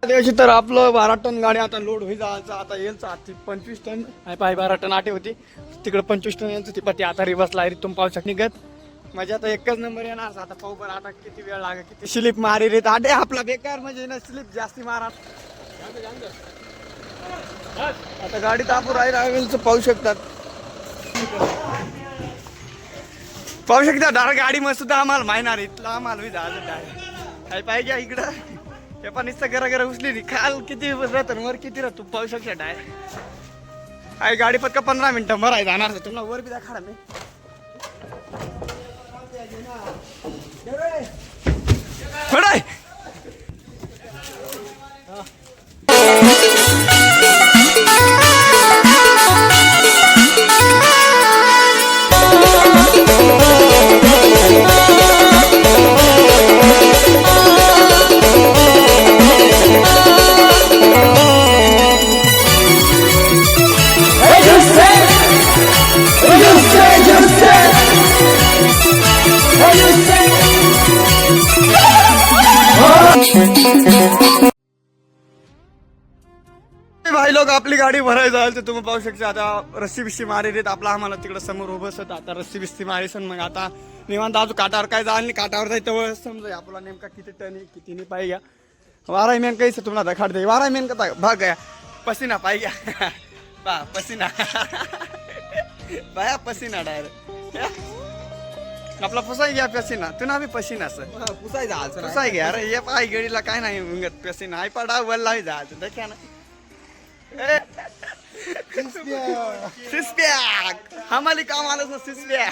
दिवशी तर आपलं 12 टन गाडी आता लोड होई जायचं. आता यांचं आधी 25 टन आहे पाय 12 टन आटे होती तिकडे 25 टन यांचं ती पाठी आता रिवर्सला आहे तुम पाहू शकत निघत. म्हणजे आता एकच नंबर येणार. आता पाहू बरं आता किती वेळ लागेल किती स्लिप मारी रे आटे आपला बेकार म्हणजे ना स्लिप जास्ती मारा. आता गाडी तापू राहील पाहू शकतात पाहू शकता डायरेक्ट गाडी मग सुद्धा आम्हाला माहिणार इथला आम्हाला डायरेक्ट काय पाहिजे इकडं हे पण नुसतं गरा उचली खाल किती राहत वर किती राहत तू पाहू शकता डायरेक्ट आई गाडी पक्का 15 मिनिटं भराय जाणार तुला वर बी दाखा मी भाई लोक आपली गाडी भरायला जाईल तर तुम्ही पाहू शकता. आता रस्सी बिस्सी मारी देत आपला आम्हाला तिकडे समोर उभं असत. आता रस्सी बिस्सी मारी सन मग आता निवांत अजून काटावर काय जाईल काटावर जायचं तेवढं समजा आपला नेमका किती टन आहे किती नाही पाहिजे. वारा मेन काहीच तुम्हाला दाखा दे वारा मेन का भाग गया पसीना पाहिजे पा पसीना पाया पसीना डायरेक्ट आपला पुसाय घ्या पसीना तू ना बी पसीना सर पुसाय घ्या अरे ये पाय गेडीला काय नाही मुंगत पसीना आई पाडा वल्ला जायचं देखा ना सिस्प्या हमाली काम आलं सिस्प्या